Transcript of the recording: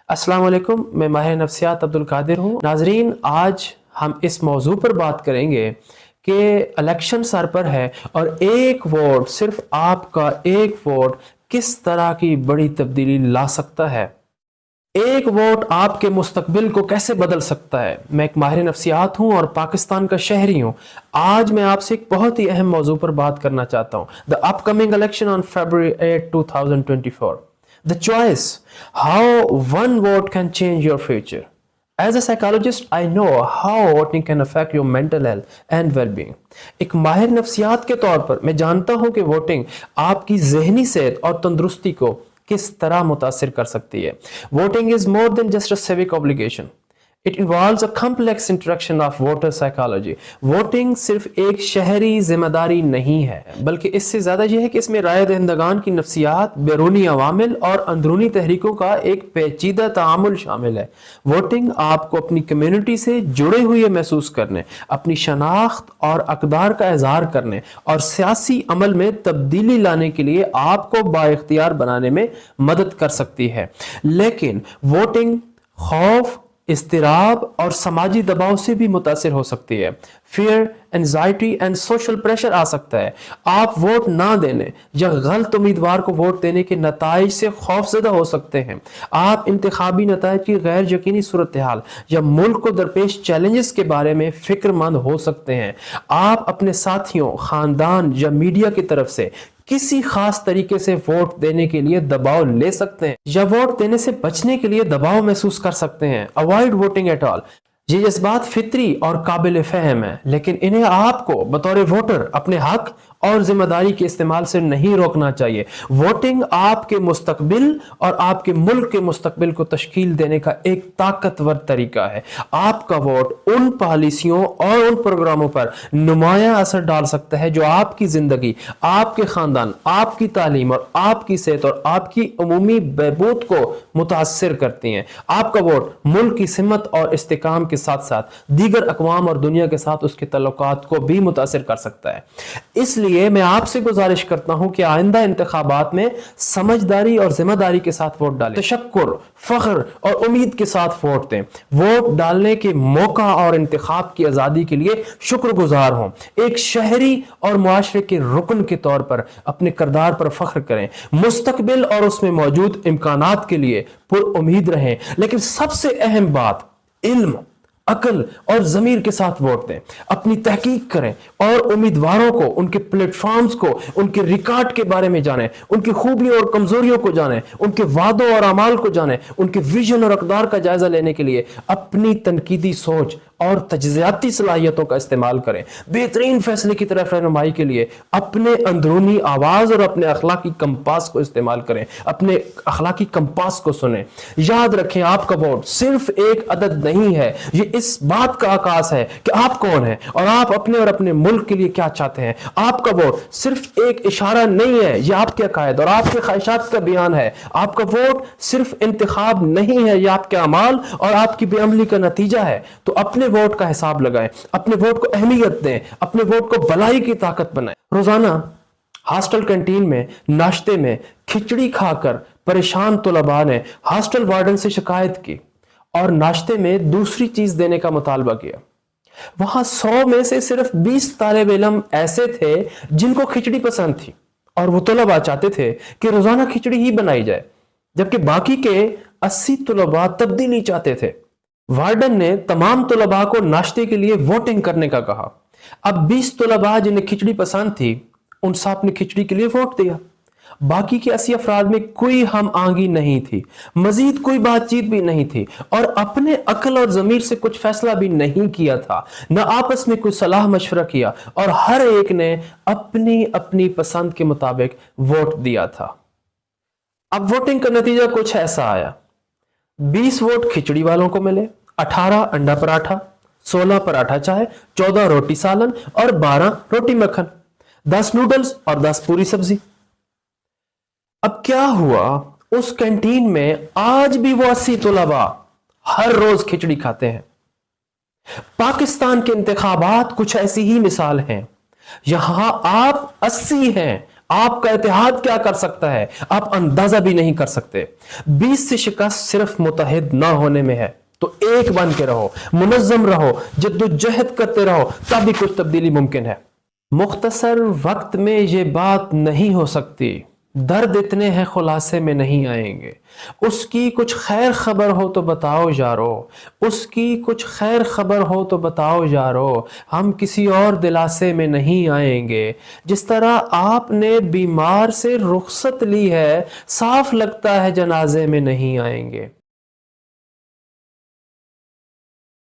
अस्सलाम वालेकुम, मैं माहिर नफ्सियात अब्दुल कादिर हूँ। नाजरीन, आज हम इस मौजू पर बात करेंगे कि इलेक्शन सर पर है और एक वोट, सिर्फ आपका एक वोट किस तरह की बड़ी तब्दीली ला सकता है। एक वोट आपके मुस्तकबिल को कैसे बदल सकता है। मैं एक माहिर नफ्सियात हूँ और पाकिस्तान का शहरी हूँ। आज मैं आपसे एक बहुत ही अहम मौजू पर बात करना चाहता हूँ। The upcoming election on February 8, 2024. The choice, how one vote can change your future. As a psychologist, I know how voting can affect your mental health and well-being. एक माहिर नफ्सियात के तौर पर मैं जानता हूं कि वोटिंग आपकी जहनी सेहत और तंदुरुस्ती को किस तरह मुतासिर कर सकती है। Voting is more than just a civic obligation. It involves a complex interaction of voter psychology. Voting सिर्फ एक शहरी जिम्मेदारी नहीं है, बल्कि इससे ज़्यादा यह है कि इसमें राय दहिंदगान की नफ्सियात, बैरूनी अवामिल और अंदरूनी तहरीकों का एक पेचीदा तामुल शामिल है। वोटिंग आपको अपनी कम्युनिटी से जुड़े हुए महसूस करने, अपनी शनाख्त और अक़दार का इजहार करने और सियासी अमल में तब्दीली लाने के लिए आपको बाइख्तियार बनाने में मदद कर सकती है। लेकिन वोटिंग खौफ, इस्तिराब और समाजी दबाव से भी मुतासिर हो सकती है। Fear, anxiety and social pressure आ सकता है। आप वोट ना देने या गलत उम्मीदवार को वोट देने के नताइज से खौफजदा हो सकते हैं। आप इंतखाबी नताइज की गैर यकीनी सूरत हाल या मुल्क को दरपेश चैलेंजेस के बारे में फिक्रमंद हो सकते हैं। आप अपने साथियों, खानदान या मीडिया की तरफ से किसी खास तरीके से वोट देने के लिए दबाव ले सकते हैं या वोट देने से बचने के लिए दबाव महसूस कर सकते हैं। Avoid voting at all. ये जज्बात फितरी और काबिल फहम है, लेकिन इन्हें आपको बतौर वोटर अपने हक और जिम्मेदारी के इस्तेमाल से नहीं रोकना चाहिए। वोटिंग आपके मुस्तकबिल और आपके मुल्क के मुस्तकबिल को तश्कील देने का एक ताकतवर तरीका है। आपका वोट उन पॉलिसियों और उन प्रोग्रामों पर नुमाया असर डाल सकता है जो आपकी जिंदगी, आपके खानदान, आपकी तालीम और आपकी सेहत और आपकी अमूमी बहबूद को मुतासिर करती हैं। आपका वोट मुल्क की सिमत और इस्तेकाम के साथ साथ दीगर अक़वाम और दुनिया के साथ उसके तल्लुकात को भी मुतासिर कर सकता है। इसलिए मैं आपसे गुजारिश करता हूं कि आइंदा इंतखाबात में समझदारी और जिम्मेदारी के साथ वोट डालें। तशक्कुर, फख्र और उम्मीद के साथ वोट दें। वोट डालने के मौका और इंतखाब की आज़ादी के लिए शुक्रगुजार हों। एक शहरी और मुआशरे के रुकन के तौर पर अपने किरदार पर फख्र करें। मुस्तकबिल और उसमें मौजूद इम्कानात के लिए पुरुम्मीद रहें। लेकिन सबसे अहम बात, इल्म, अकल और जमीर के साथ वोट दें। अपनी तहकीक करें और उम्मीदवारों को, उनके प्लेटफॉर्म्स को, उनके रिकॉर्ड के बारे में जानें, उनकी खूबियों और कमजोरियों को जानें, उनके वादों और अमाल को जानें। उनके विजन और अक़दार का जायजा लेने के लिए अपनी तनकीदी सोच और तज्ज़ियाती सलाहियतों का इस्तेमाल करें। बेहतरीन फैसले की तरफ रहनुमाई के लिए अपने अंदरूनी आवाज और अपने अखलाकी कंपास को इस्तेमाल करें। अपने अखलाकी कंपास को सुने। याद रखें, आपका वोट सिर्फ एक अदद नहीं है, ये इस बात का आकाश है कि आप कौन हैं और आप अपने और अपने मुल्क के लिए क्या चाहते हैं। आपका वोट सिर्फ एक इशारा नहीं है, यह आपके अकायद और आपके ख्वाहिशात का बयान है। आपका वोट सिर्फ इंतखाब नहीं है, यह आपके अमाल और आपकी बेअमली का नतीजा है। तो अपने वोट का हिसाब लगाएं, अपने वोट को अहमियत दें, अपने वोट को भलाई की ताकत बनाएं। रोजाना हॉस्टल कैंटीन में नाश्ते में खिचड़ी खाकर परेशान तलबा ने हॉस्टल वार्डन से शिकायत की और नाश्ते में दूसरी चीज देने का मुतालबा किया। वहां 100 में से सिर्फ 20 तालिब इल्म ऐसे थे जिनको खिचड़ी पसंद थी और वो तलबा चाहते थे कि रोजाना खिचड़ी ही बनाई जाए, जबकि बाकी के 80 तलबा तब्दीली चाहते थे। वार्डन ने तमाम तलबा को नाश्ते के लिए वोटिंग करने का कहा। अब 20 तलबा जिन्हें खिचड़ी पसंद थी, उन सब ने खिचड़ी के लिए वोट दिया। बाकी के 80 अफराद में कोई हम आंगी नहीं थी, मजीद कोई बातचीत भी नहीं थी और अपने अकल और जमीर से कुछ फैसला भी नहीं किया था, न आपस में कोई सलाह मशवरा किया और हर एक ने अपनी अपनी पसंद के मुताबिक वोट दिया था। अब वोटिंग का नतीजा कुछ ऐसा आया। 20 वोट खिचड़ी वालों को मिले, 18 अंडा पराठा, 16 पराठा चाय, 14 रोटी सालन और 12 रोटी मक्खन, 10 नूडल्स और 10 पूरी सब्जी। अब क्या हुआ, उस कैंटीन में आज भी वो 80 तलबा हर रोज खिचड़ी खाते हैं। पाकिस्तान के इंतखाबात कुछ ऐसी ही मिसाल हैं। यहां आप 80 हैं, آپ کا اتحاد کیا کر سکتا ہے آپ اندازہ بھی نہیں کر سکتے۔ 20 سے شکست صرف متحد نہ ہونے میں ہے، تو ایک بن کے رہو، منظم رہو، جدوجہد کرتے رہو، تبھی کچھ تبدیلی ممکن ہے۔ مختصر وقت میں یہ بات نہیں ہو سکتی، درد اتنے ہیں خلاصے میں نہیں آئیں گے۔ اس کی کچھ خیر خبر ہو تو بتاؤ یارو، اس کی کچھ خیر خبر ہو تو بتاؤ یارو، ہم کسی اور دلاسے میں نہیں آئیں گے۔ جس طرح آپ نے بیمار سے رخصت لی ہے، صاف لگتا ہے جنازے میں نہیں آئیں گے۔